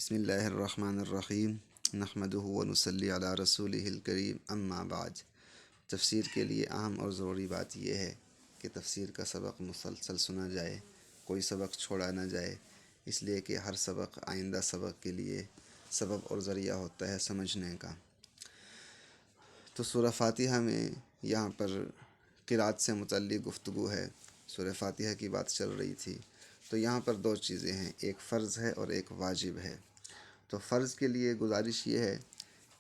بسم اللہ الرحمن الرحیم نحمدہ ونصلی علی رسولہ الکریم اما بعد۔ تفسیر کے لیے اہم اور ضروری بات یہ ہے کہ تفسیر کا سبق مسلسل سنا جائے، کوئی سبق چھوڑا نہ جائے، اس لیے کہ ہر سبق آئندہ سبق کے لیے سبب اور ذریعہ ہوتا ہے سمجھنے کا۔ تو سورہ فاتحہ میں یہاں پر قرأت سے متعلق گفتگو ہے، سورہ فاتحہ کی بات چل رہی تھی۔ تو یہاں پر دو چیزیں ہیں، ایک فرض ہے اور ایک واجب ہے۔ تو فرض کے لیے گزارش یہ ہے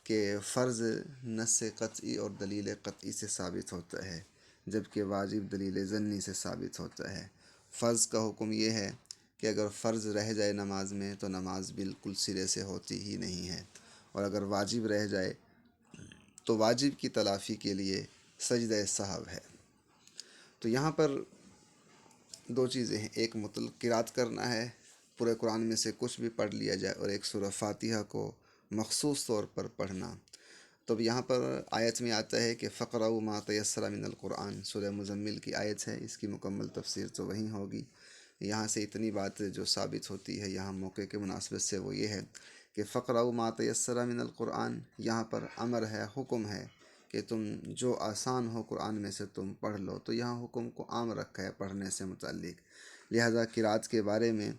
کہ فرض نص قطعی اور دلیل قطعی سے ثابت ہوتا ہے، جبکہ واجب دلیل ظنی سے ثابت ہوتا ہے۔ فرض کا حکم یہ ہے کہ اگر فرض رہ جائے نماز میں تو نماز بالکل سرے سے ہوتی ہی نہیں ہے، اور اگر واجب رہ جائے تو واجب کی تلافی کے لیے سجدہ سہو ہے۔ تو یہاں پر دو چیزیں ہیں، ایک مطلق قرأت کرنا ہے، پورے قرآن میں سے کچھ بھی پڑھ لیا جائے، اور ایک سورہ فاتحہ کو مخصوص طور پر پڑھنا۔ تو اب یہاں پر آیت میں آتا ہے کہ فقرؤ ما تیسر من القرآن، سورہ مزمل کی آیت ہے، اس کی مکمل تفسیر تو وہیں ہوگی۔ یہاں سے اتنی بات جو ثابت ہوتی ہے یہاں موقع کے مناسبت سے وہ یہ ہے کہ فقرؤ ما تیسر من القرآن، یہاں پر امر ہے، حکم ہے کہ تم جو آسان ہو قرآن میں سے تم پڑھ لو۔ تو یہاں حکم کو عام رکھا ہے پڑھنے سے متعلق، لہذا قرأت کے بارے میں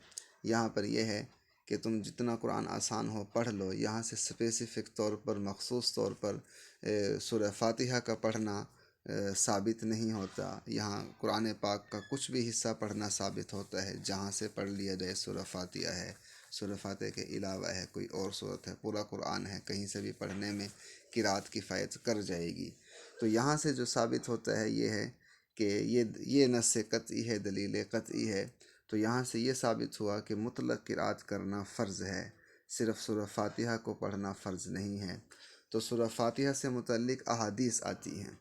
یہاں پر یہ ہے کہ تم جتنا قرآن آسان ہو پڑھ لو۔ یہاں سے اسپیسیفک طور پر، مخصوص طور پر سورہ فاتحہ کا پڑھنا ثابت نہیں ہوتا۔ یہاں قرآن پاک کا کچھ بھی حصہ پڑھنا ثابت ہوتا ہے، جہاں سے پڑھ لیا جائے سورہ فاتحہ ہے، سورہ فاتحہ کے علاوہ ہے کوئی اور صورت ہے، پورا قرآن ہے، کہیں سے بھی پڑھنے میں قرأت کفایت کر جائے گی۔ تو یہاں سے جو ثابت ہوتا ہے یہ ہے کہ یہ نص قطعی ہے، دلیل قطعی ہے۔ تو یہاں سے یہ ثابت ہوا کہ مطلق قرأت کرنا فرض ہے، صرف سورہ فاتحہ کو پڑھنا فرض نہیں ہے۔ تو سورہ فاتحہ سے متعلق احادیث آتی ہیں،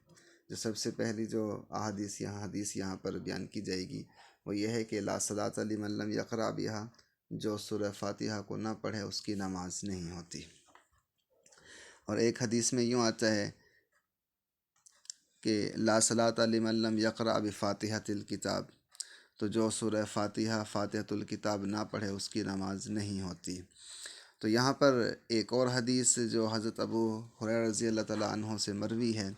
جو سب سے پہلی جو حدیث یہاں پر بیان کی جائے گی وہ یہ ہے کہ لا صلاۃ لمن لم یقرأ بہا، جو سورہ فاتحہ کو نہ پڑھے اس کی نماز نہیں ہوتی۔ اور ایک حدیث میں یوں آتا ہے کہ لا صلاۃ لمن لم یقرأ بفاتحۃ الکتاب، تو جو سورہ فاتحۃ الکتاب نہ پڑھے اس کی نماز نہیں ہوتی۔ تو یہاں پر ایک اور حدیث جو حضرت ابو ہریرہ رضی اللہ تعالیٰ عنہ سے مروی ہے،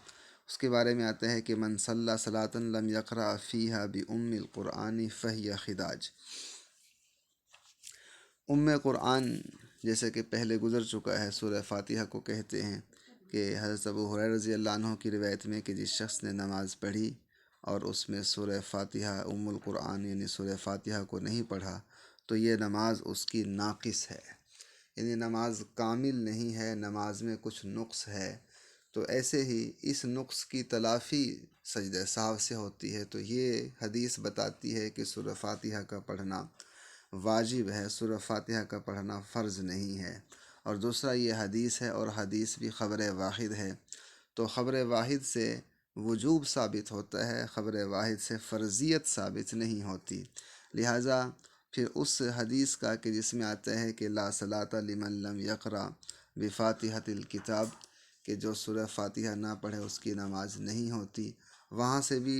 اس کے بارے میں آتا ہے کہ من صلی صلاۃ لم یقرأ فیہا بأم القرآن فہی خداج۔ قرآن جیسے کہ پہلے گزر چکا ہے، سورہ فاتحہ کو کہتے ہیں کہ حضرت ابو ہریرہ رضی اللہ عنہ کی روایت میں کہ جس شخص نے نماز پڑھی اور اس میں سورہ فاتحہ ام القرآن یعنی سورہ فاتحہ کو نہیں پڑھا تو یہ نماز اس کی ناقص ہے، یعنی نماز کامل نہیں ہے، نماز میں کچھ نقص ہے۔ تو ایسے ہی اس نقص کی تلافی سجدہ سہو سے ہوتی ہے۔ تو یہ حدیث بتاتی ہے کہ سورہ فاتحہ کا پڑھنا واجب ہے، سورہ فاتحہ کا پڑھنا فرض نہیں ہے۔ اور دوسرا یہ حدیث ہے، اور حدیث بھی خبر واحد ہے، تو خبر واحد سے وجوب ثابت ہوتا ہے، خبر واحد سے فرضیت ثابت نہیں ہوتی۔ لہٰذا پھر اس حدیث کا کہ جس میں آتا ہے کہ لا صلاۃ لمن لم یقرأ بفاتحۃ الکتاب، کہ جو سورہ فاتحہ نہ پڑھے اس کی نماز نہیں ہوتی، وہاں سے بھی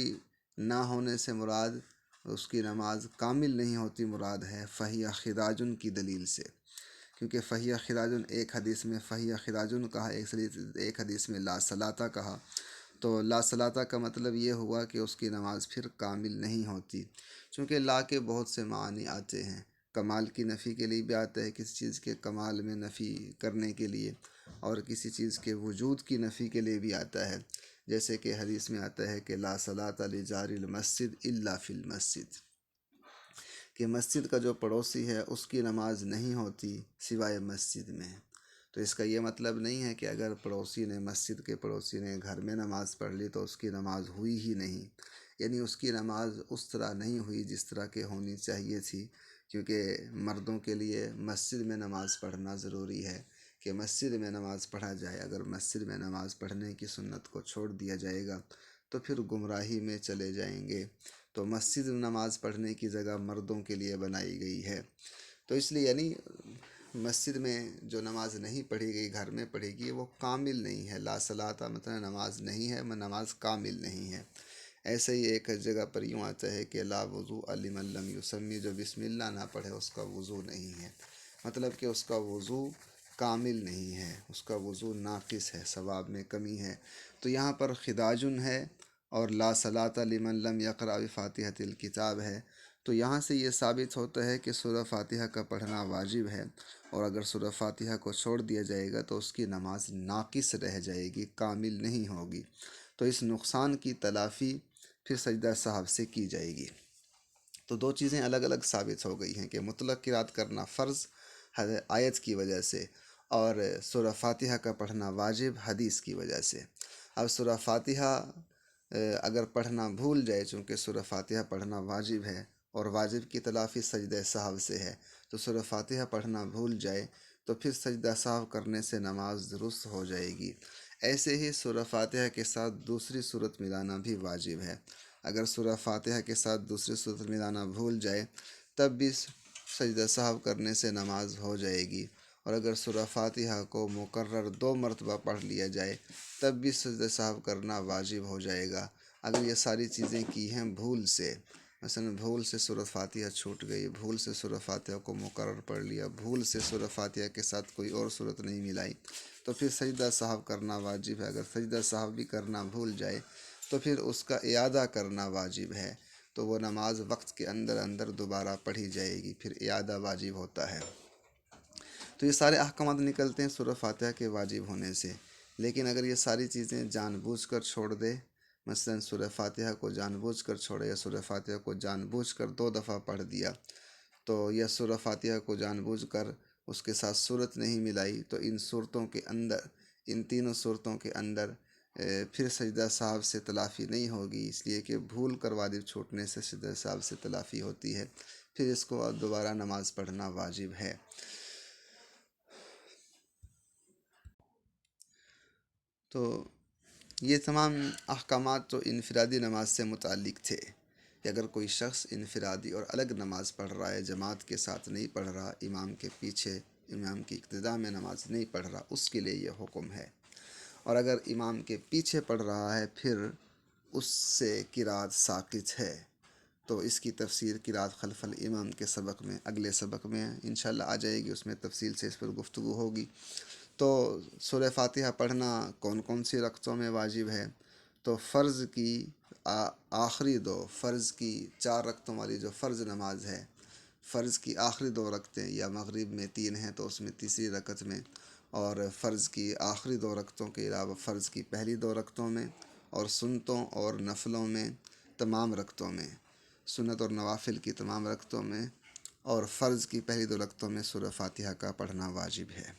نہ ہونے سے مراد اس کی نماز کامل نہیں ہوتی مراد ہے فہی خداجن کی دلیل سے، کیونکہ فہی خداجن ایک حدیث میں فہی خداجن کہا، ایک حدیث میں لا صلاۃ کہا۔ تو لا صلاۃ کا مطلب یہ ہوا کہ اس کی نماز پھر کامل نہیں ہوتی، چونکہ لا کے بہت سے معنی آتے ہیں، کمال کی نفی کے لیے بھی آتا ہے، کسی چیز کے کمال میں نفی کرنے کے لیے، اور کسی چیز کے وجود کی نفی کے لیے بھی آتا ہے، جیسے کہ حدیث میں آتا ہے کہ لا صلاۃ لجار المسجد الا فی المسجد، کہ مسجد کا جو پڑوسی ہے اس کی نماز نہیں ہوتی سوائے مسجد میں۔ تو اس کا یہ مطلب نہیں ہے کہ اگر مسجد کے پڑوسی نے گھر میں نماز پڑھ لی تو اس کی نماز ہوئی ہی نہیں، یعنی اس کی نماز اس طرح نہیں ہوئی جس طرح کہ ہونی چاہیے تھی، کیونکہ مردوں کے لیے مسجد میں نماز پڑھنا ضروری ہے کہ مسجد میں نماز پڑھا جائے۔ اگر مسجد میں نماز پڑھنے کی سنت کو چھوڑ دیا جائے گا تو پھر گمراہی میں چلے جائیں گے۔ تو مسجد میں نماز پڑھنے کی جگہ مردوں کے لیے بنائی گئی ہے، تو اس لیے یعنی مسجد میں جو نماز نہیں پڑھی گئی گھر میں پڑھے گی وہ کامل نہیں ہے۔ لا صلاۃ مطلب نماز نہیں ہے، نماز کامل نہیں ہے۔ ایسے ہی ایک جگہ پر یوں آتا ہے کہ لا وضوء لمن لم یسمی، جو بسم اللہ نہ پڑھے اس کا وضو نہیں ہے۔ مطلب کہ اس کا وضو کامل نہیں ہے، اس کا وضو ناقص ہے، ثواب میں کمی ہے۔ تو یہاں پر خداجن ہے اور لا صلاۃ لمن لم یقرأ بفاتحۃ الکتاب ہے۔ تو یہاں سے یہ ثابت ہوتا ہے کہ سورہ فاتحہ کا پڑھنا واجب ہے، اور اگر سورہ فاتحہ کو چھوڑ دیا جائے گا تو اس کی نماز ناقص رہ جائے گی، کامل نہیں ہوگی۔ تو اس نقصان کی تلافی پھر سجدہ صاحب سے کی جائے گی۔ تو دو چیزیں الگ الگ ثابت ہو گئی ہیں کہ مطلق قرات کرنا فرض آیت کی وجہ سے، اور سورہ فاتحہ کا پڑھنا واجب حدیث کی وجہ سے۔ اب سورہ فاتحہ اگر پڑھنا بھول جائے، چونکہ سورہ فاتحہ پڑھنا واجب ہے اور واجب کی تلافی سجدہ سہو سے ہے، تو سورہ فاتحہ پڑھنا بھول جائے تو پھر سجدہ سہو کرنے سے نماز درست ہو جائے گی۔ ایسے ہی سورہ فاتحہ کے ساتھ دوسری صورت ملانا بھی واجب ہے۔ اگر سورہ فاتحہ کے ساتھ دوسری صورت ملانا بھول جائے تب بھی سجدہ سہو کرنے سے نماز ہو جائے گی، اور اگر سورہ فاتحہ کو مکرر 2 مرتبہ پڑھ لیا جائے تب بھی سجدہ سہو کرنا واجب ہو جائے گا۔ اگر یہ ساری چیزیں کی ہیں بھول سے، مثلا بھول سے سورہ فاتحہ چھوٹ گئی، بھول سے سورہ فاتحہ کو مکرر پڑھ لیا، بھول سے سورہ فاتحہ کے ساتھ کوئی اور صورت نہیں ملائی، تو پھر سجدہ سہو کرنا واجب ہے۔ اگر سجدہ سہو بھی کرنا بھول جائے تو پھر اس کا اعادہ کرنا واجب ہے، تو وہ نماز وقت کے اندر اندر دوبارہ پڑھی جائے گی، پھر اعادہ واجب ہوتا ہے۔ تو یہ سارے احکامات نکلتے ہیں سورہ فاتحہ کے واجب ہونے سے۔ لیکن اگر یہ ساری چیزیں جان بوجھ کر چھوڑ دے، مثلا سورہ فاتحہ کو جان بوجھ کر چھوڑے، یا سورہ فاتحہ کو جان بوجھ کر 2 دفعہ پڑھ دیا، تو یا سورہ فاتحہ کو جان بوجھ کر اس کے ساتھ صورت نہیں ملائی، تو ان صورتوں کے اندر، ان تینوں صورتوں کے اندر پھر سجدہ صاحب سے تلافی نہیں ہوگی، اس لیے کہ بھول کر واجب چھوٹنے سے سجدہ صاحب سے تلافی ہوتی ہے، پھر اس کو دوبارہ نماز پڑھنا واجب ہے۔ تو یہ تمام احکامات تو انفرادی نماز سے متعلق تھے، کہ اگر کوئی شخص انفرادی اور الگ نماز پڑھ رہا ہے، جماعت کے ساتھ نہیں پڑھ رہا، امام کے پیچھے، امام کی اقتداء میں نماز نہیں پڑھ رہا، اس کے لیے یہ حکم ہے۔ اور اگر امام کے پیچھے پڑھ رہا ہے پھر اس سے قرات ساقط ہے، تو اس کی تفسیر قرات خلف الامام کے سبق میں، اگلے سبق میں انشاءاللہ آ جائے گی، اس میں تفصیل سے اس پر گفتگو ہوگی۔ تو سورہ فاتحہ پڑھنا کون کون سی رکعتوں میں واجب ہے؟ تو فرض کی آخری 2، فرض کی 4 رکعتوں والی جو فرض نماز ہے، فرض کی آخری 2 رکعتیں، یا مغرب میں 3 ہیں تو اس میں تیسری رکعت میں، اور فرض کی آخری 2 رکعتوں کے علاوہ فرض کی پہلی 2 رکعتوں میں، اور سنتوں اور نفلوں میں تمام رکعتوں میں، سنت اور نوافل کی تمام رکعتوں میں، اور فرض کی پہلی 2 رکعتوں میں سورہ فاتحہ کا پڑھنا واجب ہے۔